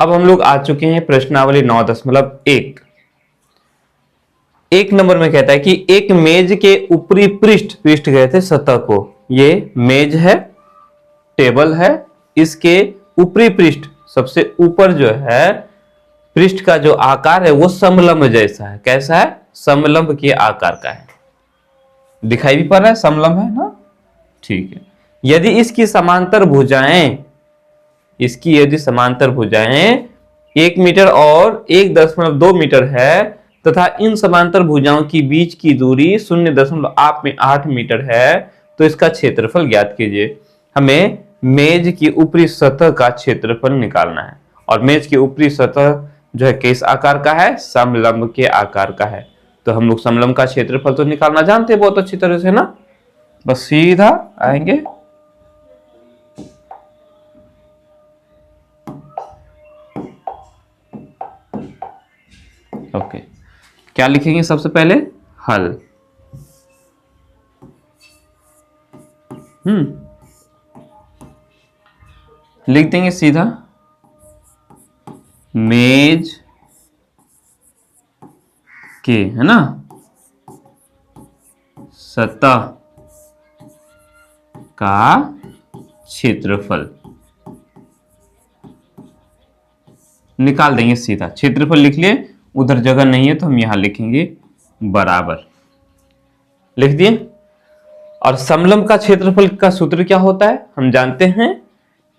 अब हम लोग आ चुके हैं प्रश्नावली 9.1। एक नंबर में कहता है कि एक मेज के ऊपरी पृष्ठ कहते हैं सतह को, ये मेज है, टेबल है, इसके ऊपरी पृष्ठ सबसे ऊपर जो है पृष्ठ का जो आकार है वो समलंब जैसा है। कैसा है? समलंब के आकार का है। दिखाई भी पड़ रहा है समलंब है ना, ठीक है। यदि इसकी समांतर भुजाएं, यदि समांतर भुजाएं 1 मीटर और 1.2 मीटर है तथा इन समांतर भुजाओं की बीच की दूरी 0.8 मीटर है तो इसका क्षेत्रफल ज्ञात कीजिए। हमें मेज की ऊपरी सतह का क्षेत्रफल निकालना है और मेज की ऊपरी सतह जो है किस आकार का है? समलंब के आकार का है। तो हम लोग समलंब का क्षेत्रफल तो निकालना जानते हैं बहुत अच्छी तरह से ना, बस सीधा आएंगे ओके। क्या लिखेंगे सबसे पहले? हल। लिख देंगे सीधा मेज के, है ना, सतह का क्षेत्रफल निकाल देंगे। सीधा क्षेत्रफल लिख लिए, उधर जगह नहीं है तो हम यहां लिखेंगे बराबर, लिख दिए। और समलंब का क्षेत्रफल का सूत्र क्या होता है हम जानते हैं,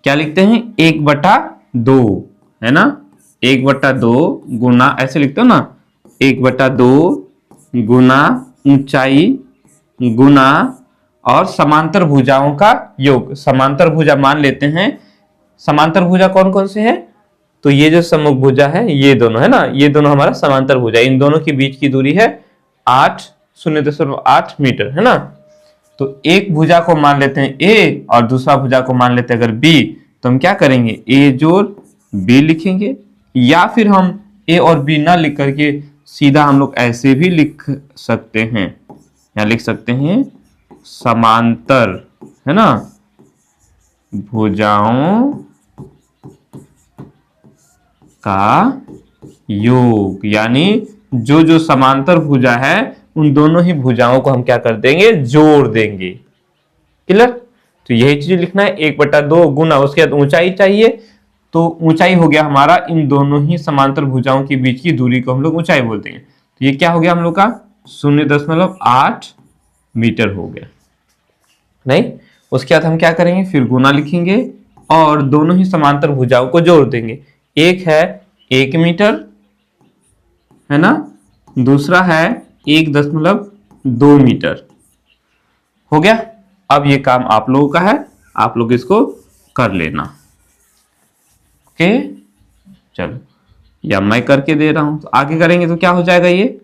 क्या लिखते हैं? 1/2, है ना, 1/2 गुना, ऐसे लिखते हो ना, 1/2 गुना ऊंचाई गुना और समांतर भुजाओं का योग। समांतर भुजा मान लेते हैं, समांतर भुजा कौन कौन से हैं? तो ये जो सम्मुख भुजा है ये दोनों, है ना, ये दोनों हमारा समांतर भुजा, इन दोनों के बीच की दूरी है 0.8 मीटर, है ना। तो एक भुजा को मान लेते हैं ए और दूसरा भुजा को मान लेते हैं अगर बी, तो हम क्या करेंगे? ए जोड़ बी लिखेंगे, या फिर हम ए और बी ना लिख करके सीधा हम लोग ऐसे भी लिख सकते हैं, या लिख सकते हैं समांतर, है ना, भुजाओं का योग। यानी जो जो समांतर भुजा है उन दोनों ही भुजाओं को हम क्या कर देंगे? जोड़ देंगे। क्लियर? तो यही चीज लिखना है, 1/2 गुना, उसके बाद ऊंचाई चाहिए, तो ऊंचाई हो गया हमारा इन दोनों ही समांतर भुजाओं के बीच की दूरी को हम लोग ऊंचाई बोलते हैं। तो ये क्या हो गया हम लोग का? 0.8 मीटर हो गया। नहीं, उसके बाद हम क्या करेंगे? फिर गुना लिखेंगे और दोनों ही समांतर भुजाओं को जोड़ देंगे। एक है 1 मीटर, है ना, दूसरा है 1.2 मीटर। हो गया। अब ये काम आप लोगों का है, आप लोग इसको कर लेना। ओके, चलो, या मैं करके दे रहा हूं, तो आगे करेंगे तो क्या हो जाएगा? ये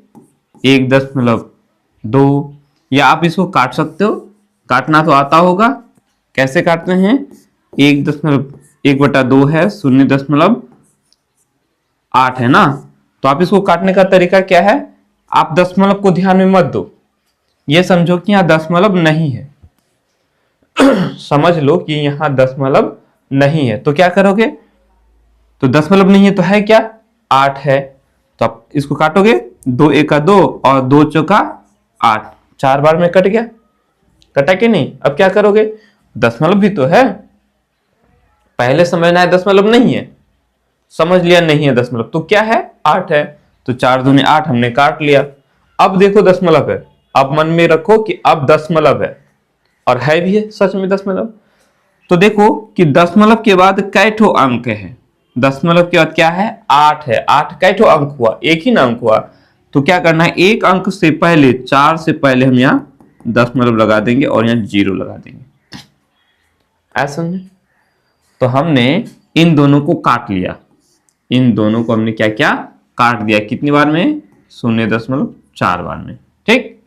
1.2, या आप इसको काट सकते हो, काटना तो आता होगा। कैसे काटते हैं? 1/2 है, 0.8 है ना, तो आप इसको काटने का तरीका क्या है? आप दशमलव को ध्यान में मत दो, ये समझो कि यहां दशमलव नहीं है समझ लो कि यहां दशमलव नहीं है, तो क्या करोगे? तो दशमलव नहीं है तो है क्या? 8 है, तो आप इसको काटोगे, 2 एका 2 और 2 चौका 8, 4 बार में कट गया, कटा कि नहीं? अब क्या करोगे? दशमलव भी तो है, पहले समझना है दशमलव नहीं है, समझ लिया नहीं है दशमलव, तो क्या है? 8 है, तो 4 दूनी 8 हमने काट लिया। अब देखो दशमलव है, अब मन में रखो कि अब दशमलव है, और है भी है सच में दशमलव। तो देखो कि दशमलव के बाद कैठो अंक है, दशमलव के बाद क्या है? 8 है, 8 कैठो अंक हुआ? एक ही ना अंक हुआ, तो क्या करना है? एक अंक से पहले, 4 से पहले हम यहाँ दशमलव लगा देंगे और यहाँ 0 लगा देंगे। ऐसा समझे? तो हमने इन दोनों को काट लिया, इन दोनों को हमने क्या किया? काट दिया। कितनी बार में? 0.4 बार में। ठीक,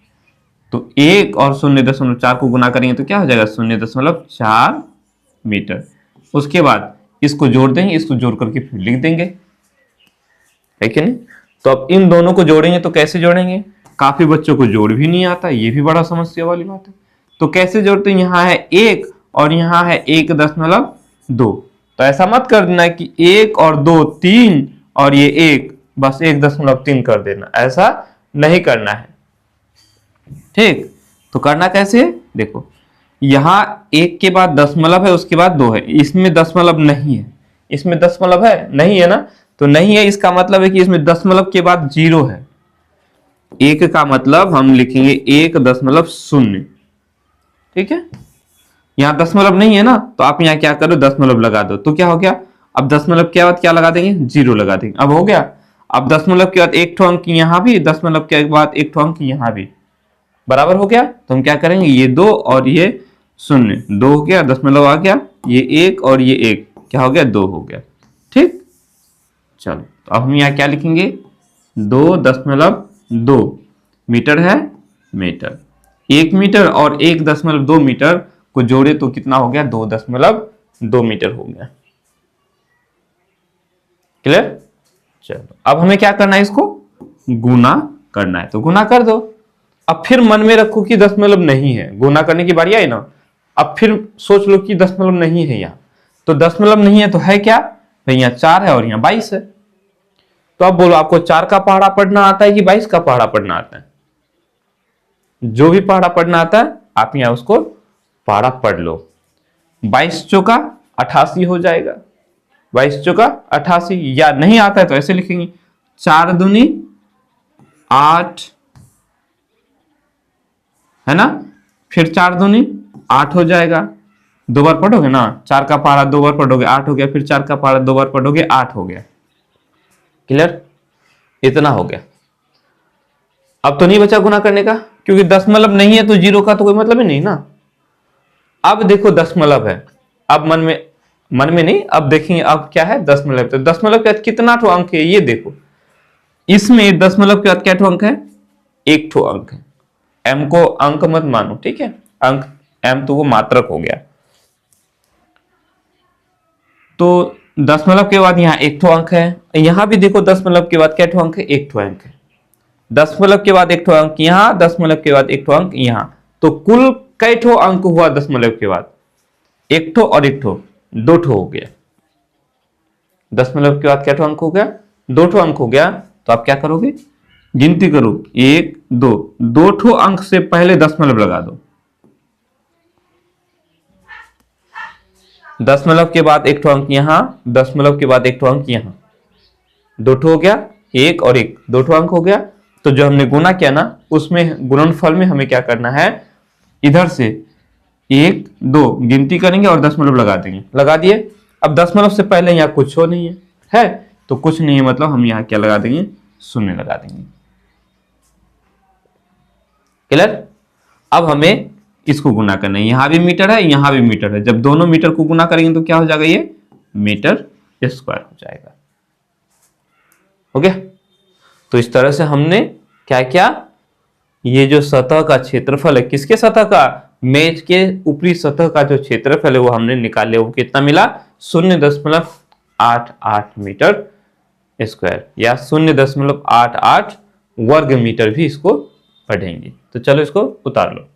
तो 1 और 0.4 को गुना करेंगे तो क्या हो जाएगा? 0.4 मीटर। उसके बाद इसको जोड़ देंगे, इसको जोड़ करके फिर लिख देंगे, है कि नहीं? तो अब इन दोनों को जोड़ेंगे तो कैसे जोड़ेंगे? काफी बच्चों को जोड़ भी नहीं आता, ये भी बड़ा समस्या वाली बात है। तो कैसे जोड़ते हैं? यहाँ है 1 और यहाँ है 1.2, तो तो ऐसा मत कर देना कि 1 और 2 3 और ये 1 बस 1.3 कर देना, ऐसा नहीं करना है। ठीक, तो करना कैसे है, देखो यहां 1 के बाद दशमलव है, उसके बाद 2 है, इसमें दशमलव नहीं है, इसमें दशमलव है नहीं है ना, तो नहीं है इसका मतलब है कि इसमें दशमलव के बाद 0 है। 1 का मतलब हम लिखेंगे 1.0। ठीक है, यहां दशमलव नहीं है ना, तो आप यहां क्या करो, दशमलव लगा दो, तो क्या हो गया, अब दशमलव के बाद क्या लगा देंगे, 0 लगा देंगे, अब हो गया। अब दशमलव के बाद एक ठो अंक यहां भी, दशमलव के बाद एक ठो अंक यहां भी, बराबर हो गया। तो हम क्या करेंगे, ये 2 और ये 0, 2 हो गया, दशमलव आ गया, ये 1 और ये 1 क्या हो गया, 2 हो गया। ठीक, चलो तो अब हम यहाँ क्या लिखेंगे, 2.2 मीटर है, मीटर 1 मीटर और 1.2 मीटर को जोड़े तो कितना हो गया, 2.2 मीटर हो गया। क्लियर, चलो अब हमें क्या करना है, इसको गुना करना है, तो गुना कर दो। अब फिर मन में रखो कि दशमलव नहीं है, गुना करने की बारी आई ना, अब फिर सोच लो कि दशमलव नहीं है यहाँ, तो दशमलव नहीं है तो है क्या भाई, यहाँ 4 है और यहाँ 22 है। तो अब बोलो आपको 4 का पहाड़ा पढ़ना आता है कि 22 का पहाड़ा पढ़ना आता है, जो भी पहाड़ा पढ़ना आता है आप यहाँ उसको पहाड़ा पढ़ लो। 22 चौका 88 हो जाएगा, 22 चौका 88, या नहीं आता है तो ऐसे लिखेंगे 4 दूनी 8 है ना, फिर 4 दूनी 8 हो जाएगा, 2 बार पढ़ोगे ना, 4 का पहाड़ा 2 बार पढ़ोगे 8 हो गया, फिर 4 का पहाड़ा 2 बार पढ़ोगे 8 हो गया। क्लियर, इतना हो गया। अब तो नहीं बचा गुना करने का, क्योंकि दशमलव नहीं है तो 0 का तो कोई मतलब ही नहीं ना। अब देखो दशमलव है, अब मन में नहीं, अब देखेंगे अब क्या है, दशमलव। तो दशमलव के बाद कितना ठो अंक है ये देखो, इसमें दशमलव के बाद क्या ठो अंक है, 1 ठो अंक है। m को अंक मत मानो, ठीक है, अंक m तो वो मात्रक हो गया। तो दशमलव के बाद यहाँ 1 ठो अंक है, यहां भी देखो दशमलव के बाद क्या ठो अंक है, 1 ठो अंक है। दशमलव के बाद 1 ठो अंक यहाँ, दशमलव के बाद 1 ठो अंक यहाँ, तो कुल कई ठो अंक हुआ दशमलव के बाद, 1 ठो और 1 ठो, 2 ठो हो गया। दशमलव के बाद क्या ठो अंक हो गया, 2 ठो अंक हो गया। तो आप क्या करोगे, गिनती करो 1 2, 2 ठो अंक से पहले दशमलव लगा दो, दशमलव के बाद 1 ठो अंक यहाँ, दशमलव के बाद 1 ठो अंक यहाँ, 2 ठो हो गया, 1 और 1 2 ठो अंक हो गया। तो जो हमने गुना किया ना, उसमें गुणनफल में हमें क्या करना है, इधर से 1 2 गिनती करेंगे और दशमलव लगा देंगे, लगा दिए। अब दशमलव से पहले यहाँ कुछ हो नहीं है तो कुछ नहीं है, मतलब हम यहाँ क्या लगा देंगे, 0 लगा देंगे। क्लियर, अब हमें इसको गुना करना है, यहां भी मीटर है यहां भी मीटर है, जब दोनों मीटर को गुना करेंगे तो क्या हो जाएगा, ये मीटर स्क्वायर हो जाएगा। ओके, तो इस तरह से हमने क्या किया, ये जो सतह का क्षेत्रफल है, किसके सतह का, मेज के ऊपरी सतह का जो क्षेत्रफल है वो हमने निकाल लिया, वो कितना मिला, 0.88 मीटर स्क्वायर, या 0.88 वर्ग मीटर भी इसको पढ़ेंगे। तो चलो इसको उतार लो।